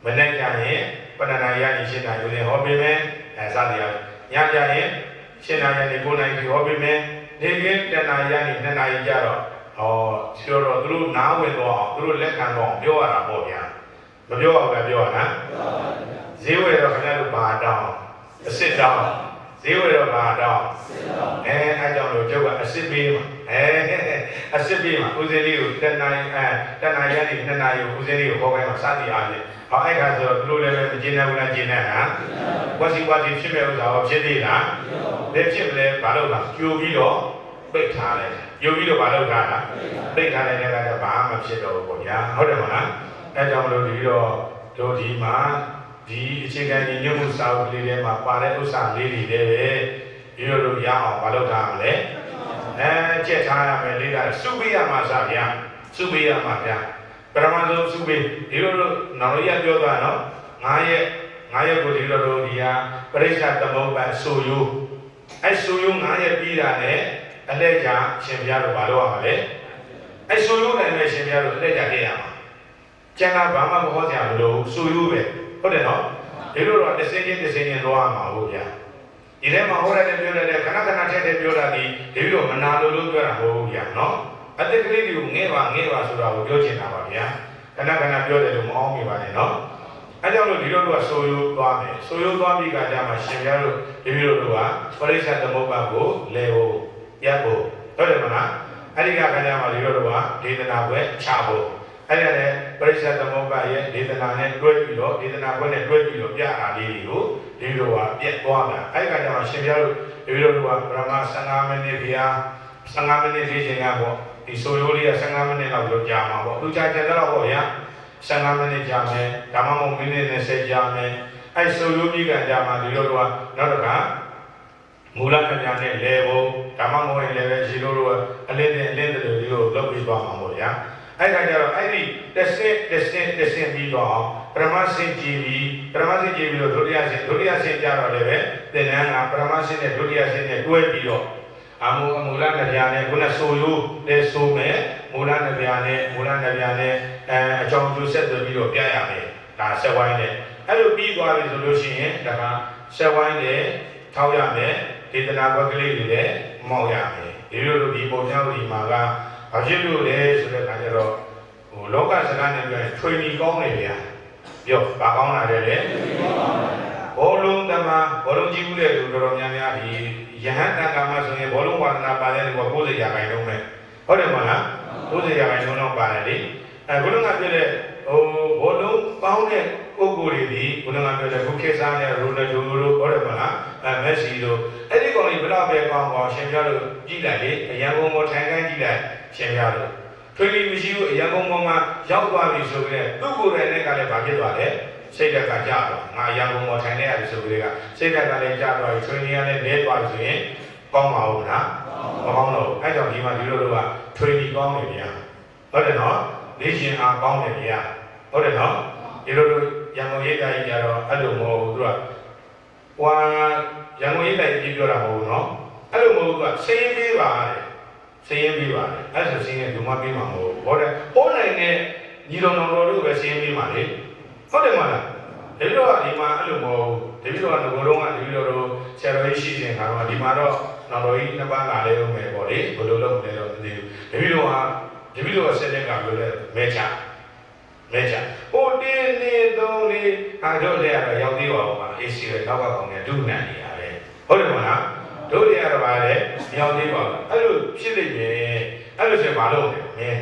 မနေ့ကရင်ပဏ္ဏနာယကြီးရှင်းတာဦးဇင်းဟောပေးမယ်စသည်အားညကြရင်ရှင်းတာယနေ့9နိုင်ပြီဟောပေးမယ်နေကင်းတဏ္ဍာယနေ့2နာရီကြတော့ပြောတော့သူတို့နားဝင်တော့အောင်သူတို့လက်ခံတော့ပြောရတာပေါ့ဗျာမပြောအောင်ပဲပြောရတာဈေးဝယ်တော့ခင်ဗျားတို့ဘာတောင်းအစ်စ်တောင်းဈေးဝယ်တော့ဘာတောင်းအဲကြောင့်လို့ကျုပ်ကအစ်စ်ပေးမှာအစ်စ်ပေးမှာဦးစင်းလေးကိုတဏ္ဍာယနေ့2နာရီကိုဦးစင်းလေးကိုခေါ်ခိုင်းမှာစသည်အားဖြင့်အဲ့ခါဆိုတော့သူတို့လည်းမကျင်းနိုင်ဘူးလားကျင်းနိုင်လားဝစီဖြစ်မဲ့ဥစ္စာရောဖြစ်သေးလားလက်ဖြစ်မလဲဘာလို့လဲကြိုပြီးတော့ပိတ်ထားလိုက်ကြိုပြီးတော့ဘာလို့ထားတာပိတ်ထားလိုက်တဲ့အခါကျဘာမှဖြစ်တော့ဘူးပေါ့ဗျာဟုတ်တယ်မလားအဲကြောင့်လို့ဒီတော့တို့ဒီမှာဒီအခြေခံညီညွတ်မှုစာအုပ်လေးထဲမှာပါတဲ့ဥစ္စာလေးတွေလည်းပဲဒီလိုရအောင်ဘာလို့ထားမလဲကြက်ထားရမယ်လေးကစုပေးရမှာစားဗျာစုပေးရမှာဗျာပရမဇုစုပေးဒီလိုနောက်ရပြောသွားနော်9ရက်ကိုဒီလိုဒီဟာပရိစ္ဆာသမုပ္ပါဆိုယုဆိုယု9ရက်ပြီးတာနဲ့အလက်ကြရှင်ပြတော့ဘာလို့ရမှာလဲဆိုယုနိုင်မဲ့ရှင်ပြတော့အလက်ကြတည့်ရမှာကျန်တာဘာမှမဟောကြဘူးလို့ဆိုယုပဲဟုတ်တယ်နော် ဒီလိုတော့တစ်စင်းချင်းသွားမှာဟုတ်ဗျာဒီထဲမှာဟောရတဲ့ပြောရတဲ့ခဏထက်တဲ့ပြောတာဒီလိုတော့မနာလို့ပြောတာမဟုတ်ဗျာနော်အတက်ကလေးတွေကိုငဲပါဆိုတာကိုပြောချင်တာပါဗျာခဏပြောတယ်လို့မအောင်မိပါနဲ့နော်အဲကြောင့်လို့ဒီလိုတော့ဆိုရိုးသွားမယ်ဆိုရိုးသွားပြီးကကြမှာရှင်ပြတို့ဒီလိုတို့ကပရိစ္ဆသမုပ္ပါကိုလဲဖို့ရပ်ဖို့ဟုတ်တယ်မလားအဲ့ဒီကခဏမှာဒီလိုတို့ကဒေသနာပွဲချဖို့အဲ့ဒါလည်းပရိစ္ဆသမုပ္ပါရဲ့ဒေသနာနဲ့တွဲပြီးတော့ဒေသနာပွဲနဲ့တွဲပြီးတော့ပြတာလေးတွေကိုဒီလိုကပြက်သွားတာအဲ့ဒီကကြမှာရှင်ပြတို့ဒီလိုတို့ကပရမ15မိနစ်ဗျာ15မိနစ်လေးချိန်ကပေါ့ဒီဆိုရိုးလေးက15မိနစ်လောက်တော့ကြာမှာပေါ့သူကြာတော့ပေါ့ဗျာ15မိနစ်ကြာမယ်ဒါမှမဟုတ်မိနစ်20ကြာမယ်အဲ့ဆိုရိုးပြီးကကြာမှာဒီလိုတော့နောက်တစ်ခါမူလကညာနဲ့လဲဖို့ဒါမှမဟုတ်လည်းပဲရှိလို့အလင်းနဲ့အလင်းတွေဒီလိုလုပ်ပြီးသွားမှာပေါ့ဗျာအဲ့ဒါကြတော့အဲ့ဒီတစ်ဆင့်ပြီးတော့ပရမစင်ကြည့်ပြီးတော့ဒုတိယဆင့်ကြတော့လည်းပဲသင်္นานကပရမစင်နဲ့ဒုတိယဆင့်နဲ့တွဲပြီးတော့အမူလနဗျာနဲ့ခုနဆိုရိုးလည်းဆိုမယ်မူလနဗျာနဲ့အကြောင်းကျိုးဆက်သွယ်ပြီးတော့ပြရမယ်ဒါဆက်ဝိုင်းနဲ့အဲ့လိုပြီးသွားပြီဆိုလို့ရှိရင်ဒါကဆက်ဝိုင်းနဲ့ထောက်ရမယ်ဒေသနာဘက်ကလေးတွေလည်းမောက်ရမယ်ဒီလိုဒီပုံချောင်းဒီမှာကဘာဖြစ်လို့လဲဆိုတဲ့အခါကျတော့လောကစကားနဲ့ပြောရင်ထွေနီကောင်းတယ်ဗျာပြောဘာကောင်းလာတယ်လဲဘောလုံးတမဘောလုံးကြီးဦးတဲ့လူတော်တော်များများဒီယဟန်တန်ခါမှာဆိုရင်ဘောလုံးဝါဒနာပါတယ်လို့90ရာခိုင်နှုန်းပဲဟုတ်တယ်မလား90ရာခိုင်နှုန်းတော့ပါတယ်လေဘုလုံးကပြောတဲ့ဘောလုံးပေါင်းတဲ့ပုဂ္ဂိုလ်တွေဒီဘုလုံးကပြောတဲ့ခုခေတ်စားတဲ့ရိုနယ်ဒိုတို့ဟုတ်တယ်မလားမက်ဆီတို့အဲ့ဒီကောင်ကြီးဘယ်တော့ပဲကောင်းကောင်းရှင်ပြလို့ကြည့်လိုက်လေအရန်ကုန်ပေါ်ထိုင်ခန်းကြည့်လိုက်ရှင်ပြလို့ထွေးပြီးမရှိဘူးအရန်ကုန်ပေါ်မှာရောက်သွားပြီဆိုကြတဲ့သူ့ကိုယ်တိုင်နဲ့ကလည်းဗာဖြစ်သွားတယ်စိတ်ဓာတ်ကကြတော့ငါရန်ကုန်ပေါ်ထိုင်နေရတယ်ဆိုကြတဲ့ကစိတ်ဓာတ်ကလည်းကြတော့ထွေးနေရတဲ့လဲသွားပြီဆိုရင်ကောင်းပါဦးလားမကောင်းတော့အဲ့ကြောင့်ဒီမှာဒီလိုကထွေးပြီးကောင်းနေပြန်ဟုတ်တယ်နော်လေ့ကျင့်အားကောင်းတယ်ဗျာဟုတ်တယ်နော်ဒီလိုရန်ကုန်ရိပ်သားကြီးကြတော့အဲ့လိုမဟုတ်ဘူးသူကရန်ကုန်ရိပ်သားကြီးပြောတာမဟုတ်ဘူးနော်အဲ့လိုမဟုတ်ဘူးသူကစင်းပေးပါတယ်အဲ့ဆိုစင်းရဲ့ဒုမပေးမှာမဟုတ်ဘူးဟုတ်တယ်ဟိုးနိုင်တဲ့ညီတော်တော်တို့ပဲစင်းပေးမှာလေဟုတ်တယ်မလားဒီလိုကဒီမှာအဲ့လိုမဟုတ်ဘူးဒီလိုကငကိုလုံးကဒီလိုတော့ဆရာတော်ကြီးရှိစဉ်ခါတော့ဒီမှာတော့တော်တော်ကြီးနှစ်ပါးလာလဲဦးမယ်ပေါ့လေဘယ်လိုလုပ်မလဲတော့မသိဘူးဒီလိုကဆက်တဲ့ကပြောလဲမဲချဟိုတင်းနေသုံးလေးဟာတို့လည်းကတော့ရောက်သေးပါဦးပါအေးစီပဲနောက်ကကောင်ကဒုနန်နေရတယ်ဟုတ်တယ်မလားတို့တွေကတော့ဗါလဲမရောက်သေးပါဘူးအဲ့လိုဖြစ်နေတယ်အဲ့လိုဆိုရင်မလုပ်နဲ့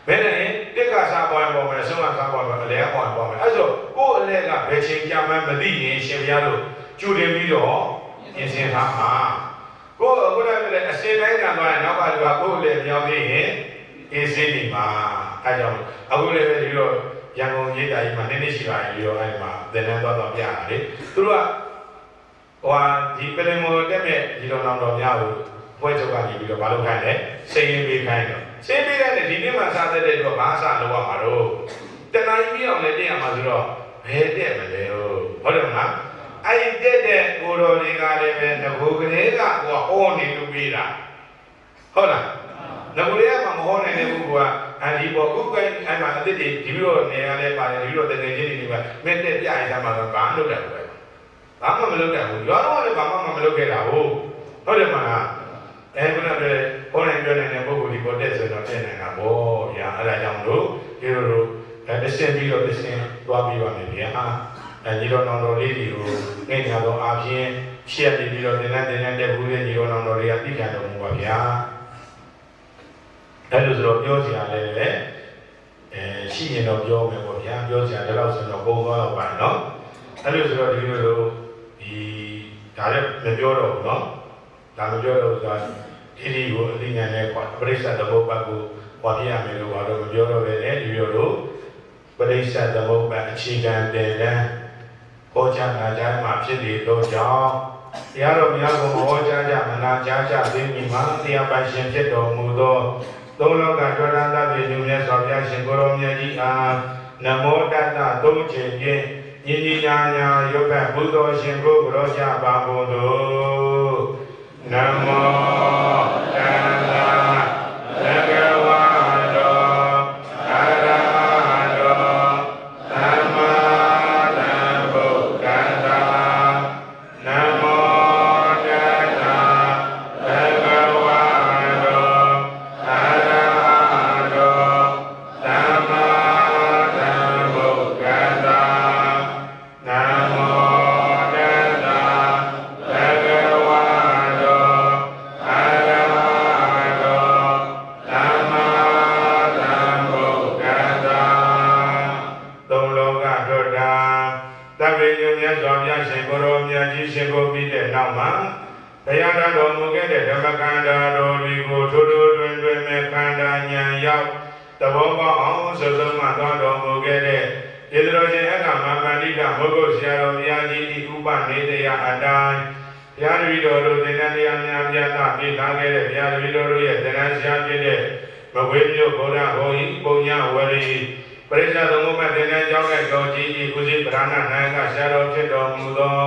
မဲနိုင်တက်ကစားပွားပေါ်မယ်ဆုံးကစားပွားမယ်အလဲပွားပေါ်မယ်အဲ့ဆိုကိုယ်အလဲကဘယ်ချိန်ကြာမှမသိရင်ရှင်ဘုရားတို့ကျူတင်ပြီးတော့ပြင်ဆင်ထားမှာကိုယ်အခုလည်းအစင်တိုင်းကသွားရင်နောက်ကလူကကိုယ်လည်းမရောက်သေးရင်အေးစိတ်ဒီမှာအဲ့ကြောင့်အခုလည်းဒီလိုရန်ကုန်ရေးတာကြီးမှာနည်းနည်းရှိပါရင်ပြီးတော့အဲ့ဒီမှာသင်တန်းသွားပြတာလေသူတို့ကဒီပလင်မောတက်မဲ့ဒီလိုတော်များကိုပွဲချုပ်ကနေပြီးတော့မလုပ်ခိုင်းတယ်စိတ်ရင်းပေးခိုင်းတော့စိတ်ပေးတဲ့ဒီနေ့မှစားတဲ့တဲ့တော့ဘာအစားလုပ်ရမှာတော့တဏှာကြီးပြီးအောင်လည်းတင်ရမှာဆိုတော့ဘယ်တက်မလဲဟုတ်တယ်မလားအဲ့ဒီတက်တဲ့ကိုတော်တွေကလည်းပဲငကိုကလေးကဟောနေလို့ပေးတာဟုတ်လားငကိုလေးကမဟောနိုင်တဲ့ပုဂ္ဂိုလ်ကဒီပေါ်ဥပ္ပန်အဲ့မှာအစ်စ်တွေဒီလိုနေရာလဲပါတယ်ဒီလိုတကယ်ချင်းတွေပဲမင်းတက်ပြရတာမှတော့ဘာလုပ်တယ်ပဲဘာမှမလုပ်တယ်ဘူးရောတော့လည်းဘာမှမလုပ်ခဲ့တာဟုတ်တယ်မလားခုနကဟောနိုင်ပြောနိုင်တဲ့ပုဂ္ဂိုလ်ဒီပေါ်တက်ဆိုတော့တက်နိုင်တာဗောဗျာအဲ့ဒါကြောင့်တို့ဒီလိုတစ်ဆင့်ပြီးတော့တစ်ဆင့်သွားပြီးပါမယ်ဗျာညီတော်တော်လေးတွေကိုငဲ့ညာတော့အပြင်ရှက်ပြီးတော့တင်တဲ့တက်ဘူးတဲ့ညီတော်တော်တွေကသိကြတော်မူပါဗျာအဲ့လိုဆိုတော့ပြောစရာလည်းပဲရှိရင်တော့ပြောမယ်ပေါ့ဗျာပြောစရာလည်းတော့ဆိုတော့ပုံသွားတော့ပါနော်အဲ့လိုဆိုတော့ဒီလိုလိုဒါလည်းမပြောတော့ဘူးနော်ဒါမပြောတော့ဆိုတာဒီကိုအသိဉာဏ်နဲ့ပရိစ္ဆသမုပ္ပါကိုဝါပြရမယ်လို့တော့မပြောတော့ပဲလေဒီလိုလိုပရိစ္ဆသမုပ္ပါအခြေခံတဲ့လမ်းဟောကြားနာကြားမှာဖြစ်နေတော့ကြောင့်တရားတော်များကိုဟောကြားကြမနာကြားကြသိမိမှာတရားပိုင်ရှင်ဖြစ်တော်မူသောသုံးလောကတော်ရန်သဗ္ဗေညုမြတ်စွာဘုရားရှင်ကိုရောမြတ်ကြီးအားနမောတတ္တသုံးချိန်ဖြင့်ညီညီညာညာရုပ်ဖတ်ဘုဒ္ဓရှင်ကိုကြောကြပါကုန်သောနမောတတ္တသဗ္ဗဝါတောအရဟတောသမ္မာသမ္ဗုဒ္ဓ များကြီးရှင်ကိုပြီးတဲ့နောက်မှာဘုရားတော်မူခဲ့တဲ့ဓမ္မကန္တာတော်တွေကိုထိုးထိုးတွင်တွင်မဲ့ခန္ဓာဉာဏ်ရောက်သဘောပေါက်အောင်စုစုမှသွားတော်မူခဲ့တဲ့ဒီလိုချင်းအခါမှာပန္တိကဘုဂ္ဂုဆရာတော်ဘုရားကြီးဤဥပနေတရားအတိုင်းဘုရားတပည့်တော်တို့သင်္ကန်းတရားများပြသပေးထားခဲ့တဲ့ဘုရားတပည့်တော်တို့ရဲ့သင်္ကန်းဆရာဖြစ်တဲ့မဝေမျိုးဗုဒ္ဓဟောဤပုံညာဝရီပရိစ္ဆသမုပ္ပါသင်္ကန်းကျောင်းကတော်ကြီးဤကုသိပရဏနာယကဆရာတော်ဖြစ်တော်မူသော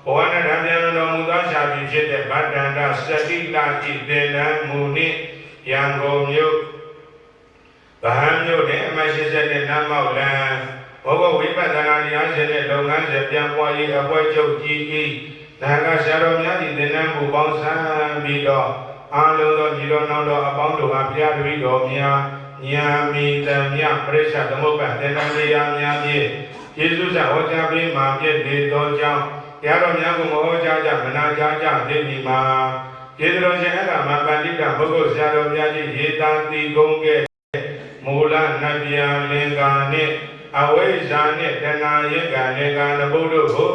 ဘဝနဲ့ဓမ္မယံတော်မူသောရှားပြီးဖြစ်တဲ့ဗတ္တန္တစတိတာဤသင်္ကန်းမူနှင့်ရန်ကုန်မြို့ဗဟန်းမြို့နဲ့အမရှိဆက်တဲ့နတ်မောက်လံဘောဂဝိပဿနာတရားရှင်တဲ့လုပ်ငန်းစဉ်ပြန်ပွားရေးအဖွဲ့ချုပ်ကြီးဤနာဂဆရာတော်များဤသင်္ကန်းမူပေါင်းစံပြီးတော့အားလုံးသောညီတော်နောင်တော်အပေါင်းတို့အားဘုရားတပည့်တော်များညာမီတမြပရိစ္ဆသမုပ္ပါသင်္ကန်းတရားများဖြင့်ယေရှုဆရာဟောကြားပေးမှာဖြစ်နေသောကြောင့်တရားတော်များကိုမဟောကြားကြမနာကြားကြသိမည်မှာယေရှုတော်ရှင်အခါမှာပန္တိကဘုဂ္ဂုဆရာတော်များကြီးရေတာတိကုန်းကဲ့မူလနတ်ဗျာလင်္ကာနှင့်အဝိဇ္ဇာနှင့်တဏှာယကလင်္ကာနဘုဒ္ဓကို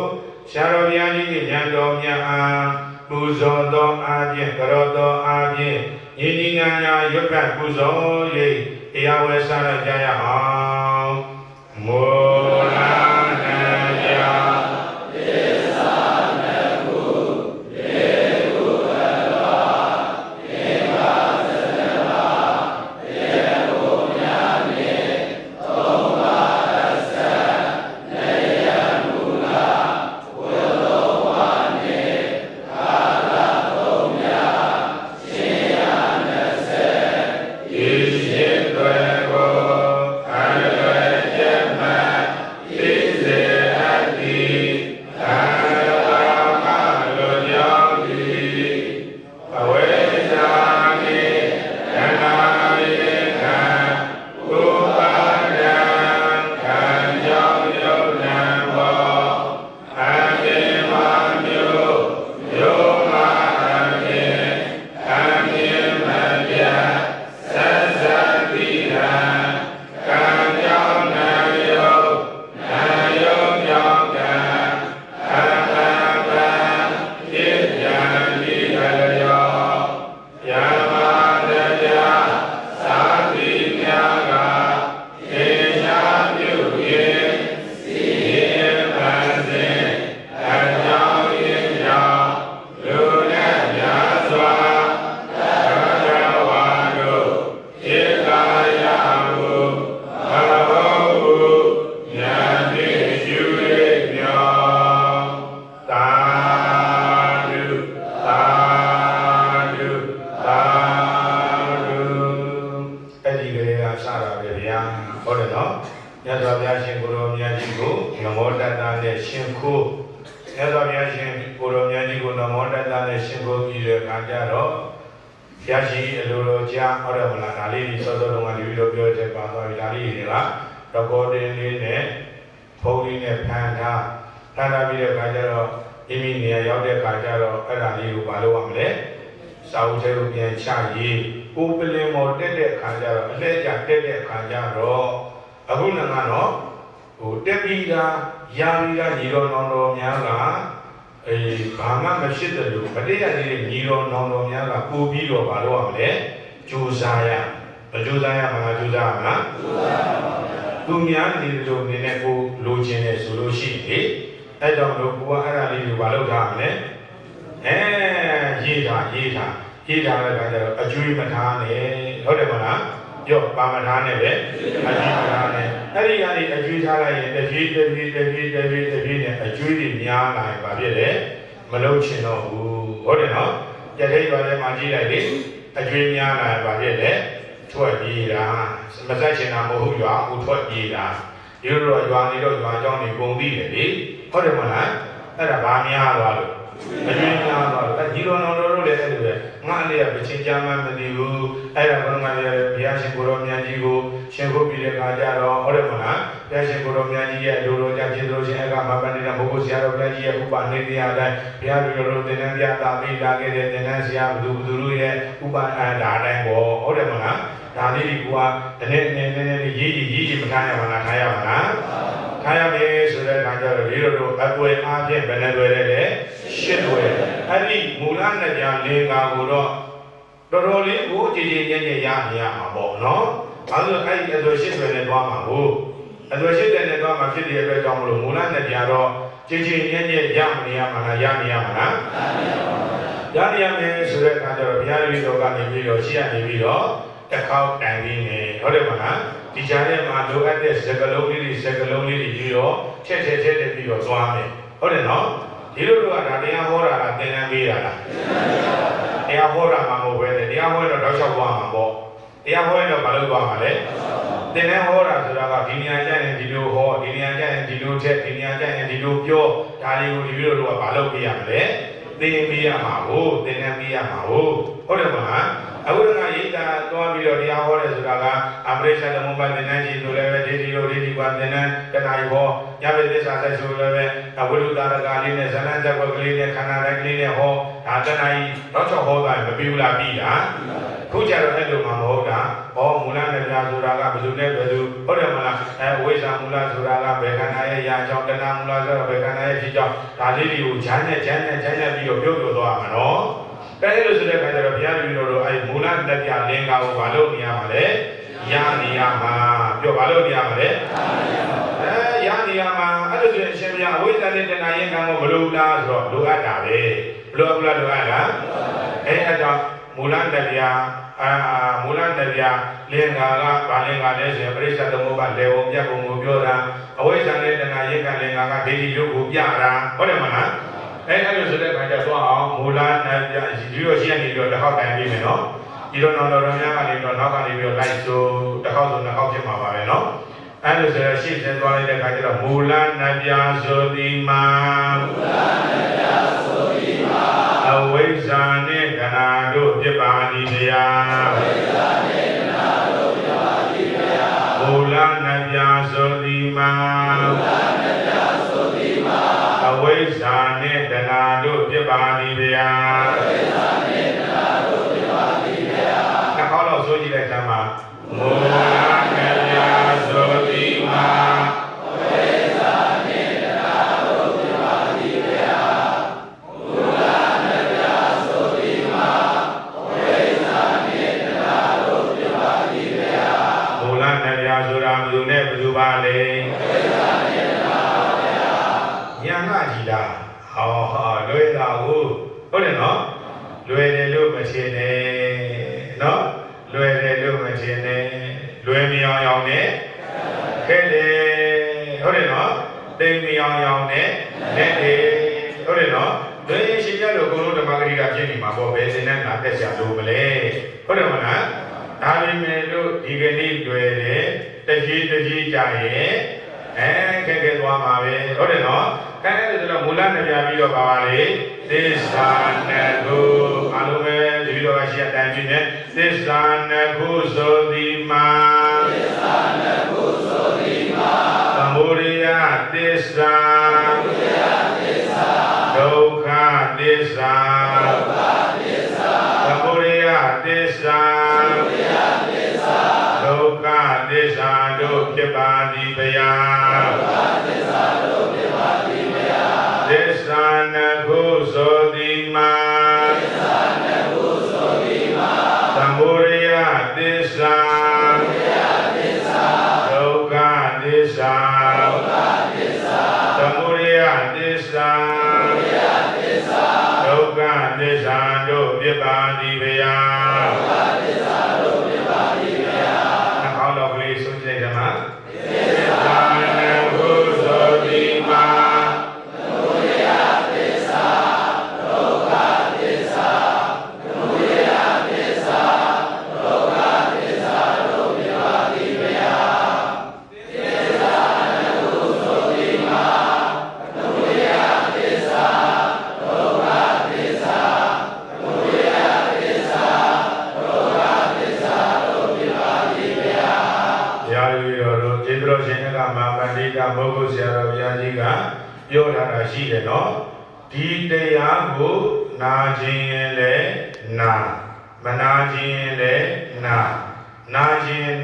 ဆရာတော်များကြီးဉာဏ်တော်များအားပူဇော်သောအားဖြင့်ကရောတော်အားဖြင့်ညီညီညာညာရွတ်ဖတ်ပူဇော်၍တရားဝဲစားရကြရအောင်မူလနတ်ဗျာထ ထားရမယ်ဆိုတဲ့အခါကျတော့ဒီလိုတို့အကွယ်အားဖြင့်ဘယ်နှတွေ့လဲရှစ်တွေ့အဲ့ဒီမူလနဲ့ကြာလင်္ကာကိုတော့တော်တော်လေးကိုကြည်ကြည်ညံ့ညံ့ရနေရမှာပေါ့နော်အဲဒါအဲ့ဒီအသွယ်ရှစ်တွေ့နဲ့တွားမှာကိုအသွယ်ရှစ်တဲ့နဲ့တွားမှာဖြစ်တဲ့အတွက်ကြောင့်မလို့မူလနဲ့ကြာတော့ကြည်ကြည်ညံ့ညံ့ရမနေရမှာလားရနေရမှာလားရနေရမယ်ဆိုတဲ့အခါကျတော့ဘုရားတပည့်တော်ကနေပြီးတော့ရှိရနေပြီးတော့တစ်ခေါက်တိုင်ပြီးနေဟုတ်တယ်မလားဒီကြားထဲမှာလိုအပ်တဲ့စကလုံးလေးတွေပြီးတော့ချက်ပြီးတော့သွားမယ်ဟုတ်တယ်နော်ဒီလိုတော့ဒါတရားဟောတာလားသင်တန်းပေးတာလားတရားဟောတာမှမဟုတ်ပဲတရားဟောတော့တောက်လျှောက်သွားမှာပေါ့တရားဟောရင်တော့မလုပ်သွားမှာလေသင်တန်းဟောတာဆိုတာကဒီနေရာကျရင်ဒီလိုဟောဒီနေရာကျရင်ဒီလိုချက်ဒီနေရာကျရင်ဒီလိုပြောဒါတွေကိုဒီလိုတော့မလုပ်ပြရမလဲသင်ပေးရမှာကိုသင်တန်းပေးရမှာကိုဟုတ်တယ်မလားအခုကရိတ်တာသွားပြီးတော့တရားဟောတယ်ဆိုတာကအပရိစ္ဆသမုပ္ပါဒ်သင်္นานကြီးဆိုလည်းပဲဒေတိလိုဒေတိကွာသင်္นานတဏှာဟောညဘက်သစ္စာဆက်ဆိုလည်းပဲဝိရုဒ္ဓရကလေးနဲ့ဇလန်းဇက်ွက်ကလေးနဲ့ခန္ဓာတိုင်းကလေးနဲ့ဟောဒါတဏှာကြီးတော့ချောဟောတာမပြီးဘူးလားပြီးတာခုကျတော့အဲ့လိုမှမဟုတ်တာဟောမူလနဲ့ပြဆိုတာကဘယ်သူနဲ့ဘယ်သူဟုတ်တယ်မလားဝိဇ္ဇာမူလဆိုတာကဘယ်ခန္ဓာရဲ့ရာကြောင့်တဏှာမူလဆိုတာဘယ်ခန္ဓာရဲ့ဖြစ်ကြောင့်ဒါလေးတွေကိုဈာန်နဲ့ပြီးတော့ပြောသွားမှာနော်ကဲလို့ဆိုတဲ့အခါကျတော့ဘုရားတပည့်တော်တို့အဲမူလတက်ပြလင်္ကာကိုဘာလို့နေရမှာလဲရနေရမှာပြောဘာလို့နေရမှာလဲရနေရမှာအဲ့လိုဆိုရင်အရှင်ဘုရားအဝိဇ္ဇာနဲ့တဏှာရင်ကံကိုမလိုလားဆိုတော့လိုအပ်တာပဲဘလို့လိုအပ်လားအဲ့ကြောင့်မူလတက်ပြမူလတက်ပြလင်္ကာကဘာလင်္ကာလဲဆိုရင်ပရိစ္ဆသမုပ္ပါလေဝံပြပုံကိုပြောတာအဝိဇ္ဇာနဲ့တဏှာရင်ကံလင်္ကာကဒိဋ္ဌိတို့ကိုပြတာဟုတ်တယ်မလားအဲ့လိုဆိုတဲ့အခါကျတော့အောင်မူလနဲ့ပြဒီလိုရှိနေတော့တစ်ခေါက်တိုင်ပြီးမယ်နော်ဒီလိုတော့တော်များကနေတော့နောက်ကနေပြီးတော့လိုက်ဆိုတစ်ခေါက်ဆိုနှစ်ခေါက်ဖြစ်မှာပါပဲနော်အဲ့လိုဆိုတော့ရှေ့ဆက်သွားလိုက်တဲ့အခါကျတော့မူလနဲ့ပြဆိုဒီမှာအဝိဇ္ဇာနဲ့ခန္ဓာတို့ဖြစ်ပါသည်ဗျာမူလနဲ့ပြဆိုဒီမှာအဝိဇ္ဇာနဲ့တဏှာတို့ဖြစ်ပါသည်ဗျာတစ်ခေါက်တော့ဆိုကြည့်လိုက်သမှာမူလနဲ့ပြဆိုဒီမှာအဝိဇ္ဇာနဲ့တဏှာတို့ဖြစ်ပါသည်ဗျာမူလနဲ့ပြဆိုဒီမှာအဝိဇ္ဇာနဲ့တဏှာတို့ဖြစ်ပါသည်ဗျာမူလနဲ့ပြဆိုတာဘယ်သူနဲ့ဘယ်သူပါလဲညာငါကြည်လားဟောလွယ်တာကိုဟုတ်တယ်နော်လွယ်တယ်လို့မထင်နဲ့နော်လွယ်တယ်လို့မထင်နဲ့လွယ်မြောင်ရောင်နဲ့ခဲတယ်ဟုတ်တယ်နော်တိမ်မြောင်ရောင်နဲ့လက်တယ်ဟုတ်တယ်နော်လွယ်ရှိကြလို့ကိုလိုဓမ္မဂရိကဖြစ်နေမှာပေါ့ဘယ်စင်နဲ့ငါတက်ချလို့မလဲဟုတ်တယ်မလားဒါပေမဲ့လို့ဒီကနေ့လွယ်တယ်တကြီးကြရင်ခက်ခဲသွားမှာပဲဟုတ်တယ်နော်ခက်ခဲတယ်ဆိုတော့မူလနဲ့ပြပြီးတော့ပါလေသစ္စာနဲ့ကိုအလုံးပဲဒီလိုရှိတဲ့အတိုင်းဖြစ်နေသစ္စာနဲ့ကိုဆိုဒီမှာသစ္စာနဲ့ကိုဆိုဒီမှာသမုဒယသစ္စာဒုက္ခသစ္စာသမုဒယသစ္စာဒုက္ခသစ္စာတို့ဖြစ်ပါသည်ဗျာသစ္စာတို့ဖြစ်ပါသည်ဗျာသစ္စာနှခုဆိုသည်မှာသစ္စာနှခုဆိုသည်မှာသမုဒယသစ္စာဒုက္ခသစ္စာသမုဒယသစ္စာဒုက္ခသစ္စာတို့ဖြစ်ပါသည်ဗျာသစ္စာတို့ဖြစ်ပါသည်ဗျာအောက်တော့ကလေးဆုံးတဲ့ဓမ္မသစ္စာနဲ့ဘုဆိုဒီမှာသမုဒယသစ္စာဒုက္ခသစ္စာသမုဒယသစ္စာဒုက္ခသစ္စာတို့ဖြစ်ပါသည်ဗျာသစ္စာနဲ့ဘုဆိုဒီမှာသမုဒယသစ္စာဒုက္ခသစ္စာသမုဒယသစ္စာဒုက္ခသစ္စာတို့ဖြစ်ပါသည်ဗျာရာရီတော်တို့ကျေးဇူးတော်ရှင်ကမဟာပန္တိတမောဂုဆရာတော်ဘုရားကြီးကပြောထားတာရှိတယ်နော်ဒီတရားကိုနာခြင်းရင်လည်းနာမနာခြင်းရင်လည်းနာခြင်း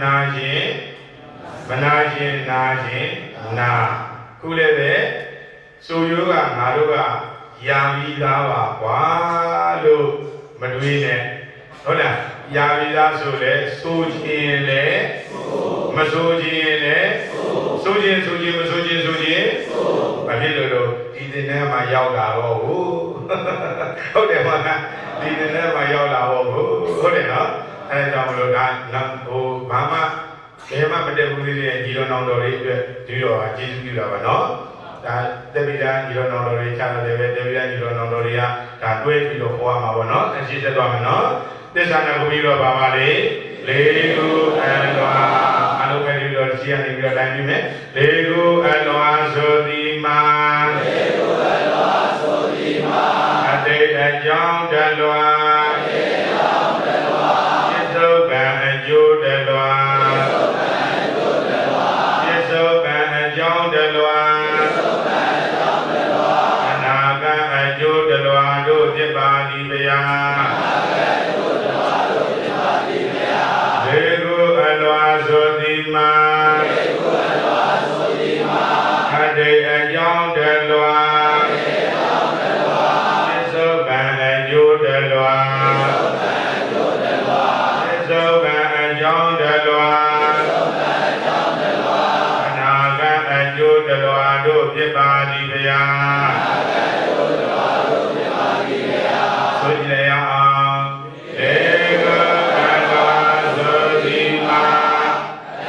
မနာခြင်းနာ ခုလည်းပဲဆိုရိုးကငါတို့ကယာပြီးသားပါကွာလို့မတွေးနဲ့ဟုတ်လားယာပြီးသားဆိုလဲဆိုခြင်းလဲမဆိုခြင်းလဲဆိုခြင်းမဆိုခြင်းဘာဖြစ်လို့ဒီသင်ထဲမှာရောက်လာတော့ဟုတ်တယ်မဟုတ်လားဒီသင်ထဲမှာရောက်လာတော့ဟုတ်တယ်နော်အဲကြောင့်မလို့ဒါဟိုဘာမှဘယ်မှမတက်ဘူးလေဒီလိုနောင်တော်လေးအတွက်ဒီတော့ကျေးဇူးပြုတာပါနော်ဒါတေဗိဒာဒီလိုနောင်တော်လေးချလာတယ်ပဲတေဗိဒာဒီလိုနောင်တော်လေးကဒါတွဲပြီးတော့ဟောရမှာပေါ့နော်အရှိသက်သွားမယ်နော်သစ္စာနဲ့ဘုရားပါပါလေလေးခုအလောအလုံးပဲဒီလိုရှိရနေပြီးတော့တိုင်းပြီးမယ်လေးခုအလောဆိုဒီမာအတေအကြောင်းတလွာပြစ္ဆုတ်ကံအကျိုးတလွာပြစ္ဆုတ်ကံအကြောင်းတလွာအနာကံအကျိုးတလွာတို့ဖြစ်ပါသည်ဗျာလေးခုအလောဆိုဒီမာအတေအကြောင်းတလွာတို့ဖြစ်ပါသည်ဗျာဆိုကြရအောင်လေကအလောဆိုဒီမာ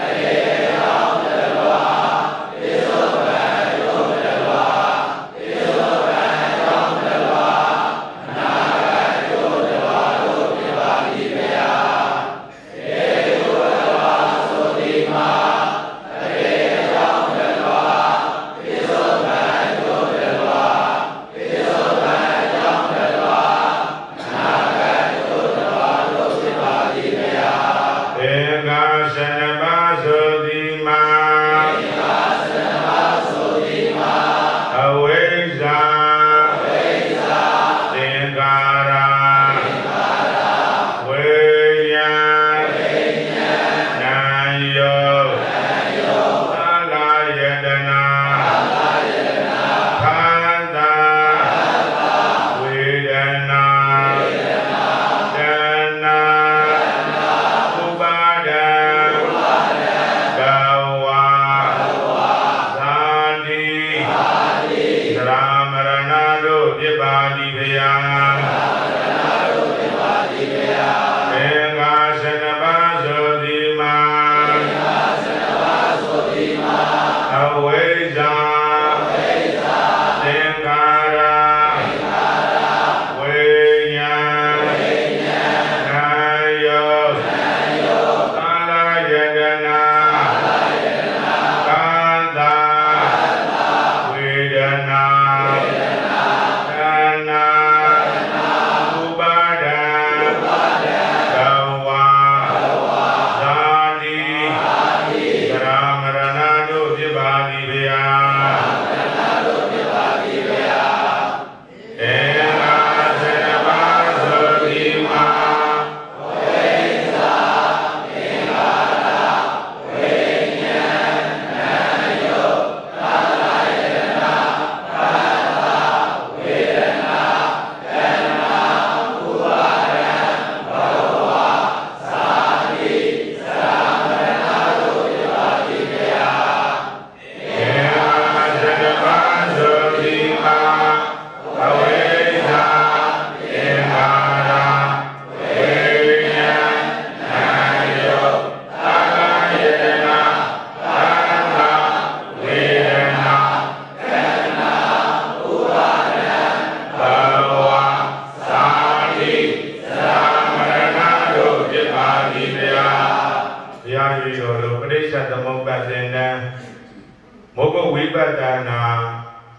အေရောင်းတလွာပြစ္ဆုတ်ကံကျိုးတလွာပြစ္ဆုတ်ကံကြောင့်တလွာနာကကျိုးတလွာတို့ဖြစ်ပါသည်ဗျာလေကအလောဆိုဒီမာမောဂဝိပဿနာ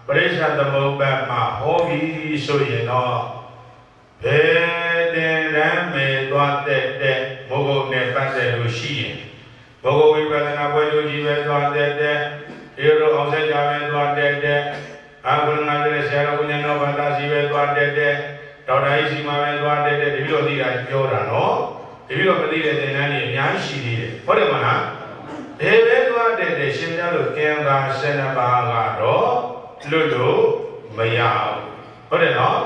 ပရိစ္ဆသမုပ္ပါမှာဟောပြီးဆိုရင်တော့ဘယ်တင်ရမ်းမေသွားတဲ့မောဂနဲ့ပတ်သက်လို့ရှိရင်မောဂဝိပဿနာဘွယ်လိုကြီးပဲသွားတဲ့ဧရောအောင်ဆက်ကြပဲသွားတဲ့အာဂုဏနာတဲ့ဆရာတော်ဘုရားတော်ဘာသာစီပဲသွားတဲ့ဒေါက်တာကြီးစီမှာပဲသွားတဲ့ဒီလိုသိတာပြောတာနော်ဒီလိုမသိတဲ့သင်္ကန်းကြီးအများကြီးရှိသေးတယ်ဟုတ်တယ်မလားတ ဘေသွားတဲ့ရှင်ပြလို့အင်္ဂါ12ပါးကတော့လွတ်လို့မရဘူးဟုတ်တယ်နော်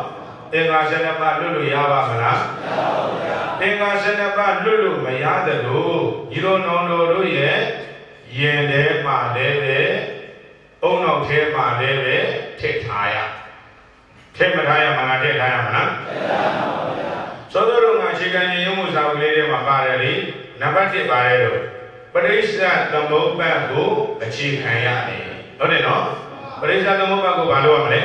အင်္ဂါ12ပါးလွတ်လို့ရပါမလားမရပါဘူးဗျာအင်္ဂါ12ပါးလွတ်လို့မရတယ်လို့ဒီလိုနောင်တော်တို့ရဲ့ရင်ထဲမှာလည်းပဲအုံနောက်ထဲမှာလည်းပဲထည့်ထားရထည့်မထားရမလားထည့်ထားရမလားထည့်ထားပါဘူးဗျာသောတော်တို့ကအခြေခံရုံမှုစာအုပ်လေးထဲမှာပါတယ်လေနံပါတ်1ပါတယ်လို့ပရိစ္ဆသမုပ္ပါကိုအခြေခံရတယ်ဟုတ်တယ်နော်ပရိစ္ဆသမုပ္ပါကိုဘာလို့ရမလဲ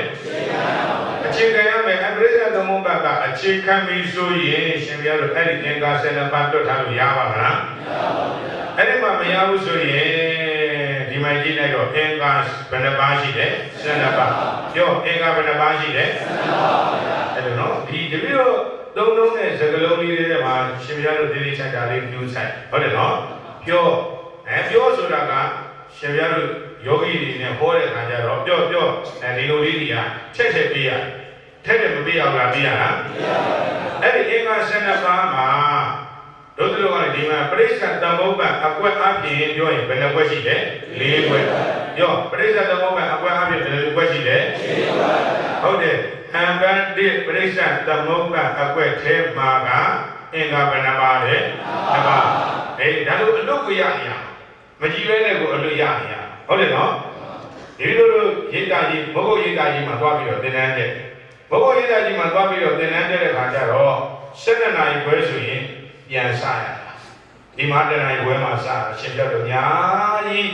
အခြေခံရမယ်ပရိစ္ဆသမုပ္ပါကအခြေခံပြီးဆိုရင်ရှင်ဘုရားတို့အဲ့ဒီသင်္ကာ12ပါးတွတ်ထားလို့ရပါမလားမရပါဘူးဗျာအဲ့ဒီမှာမရဘူးဆိုရင်ဒီမှာကြည့်လိုက်တော့အင်္ဂါဘယ်နှပါးရှိတယ်12ပါးပြောအင်္ဂါဘယ်နှပါးရှိတယ်12ပါးဗျာအဲ့လိုနော်ဒီတပည့်တော်သုံးလုံးနဲ့စကလုံးလေးတွေမှာရှင်ဘုရားတို့ဒီလေးချက်တာလေးပြုဆိုင်ဟုတ်တယ်နော်ပြောပြောဆိုတာကရှင်ဘုရားတို့ယောဂီတွေနဲ့ဟောတဲ့အခါကျတော့ပြောဒီလိုလေးတွေကချက်ချက်ပေးရထက်တယ်မပေးအောင်လားပေးရလားပေးရပါဘူးအဲ့ဒီအင်္ဂါ12ပါးမှာတို့တို့ကလည်းဒီမှာပရိစ္ဆသမုပ္ပါအကွက်အပြင်ပြောရင်ဘယ်နှကွက်ရှိလဲ၄ကွက်ပြောပရိစ္ဆသမုပ္ပါအကွက်အပြင်ဘယ်နှကွက်ရှိလဲ၄ကွက်ဟုတ်တယ်အံပန်းတိပရိစ္ဆသမုပ္ပါအကွက်ထဲမှာကအင်္ဂါဘယ်နှပါလဲ2ပါးဒါလို့အလုတ်ကိုရနေရမကြည့်ပဲနဲ့ကိုအလုတ်ရနေရဟုတ်တယ်နော်ဒီလိုလိုရိတ်တာကြီးဘုဂုတ်ရိတ်တာကြီးမှာသွားပြီးတော့သင်တန်းတဲ့ဘုဂုတ်ရိတ်တာကြီးမှာသွားပြီးတော့သင်တန်းတဲ့အခါကျတော့7နာရီခွဲဆိုရင်ပြန်စရတာဒီမှာတနာရီခွဲမှာစတာရှင်းပြတော့ညာကြီး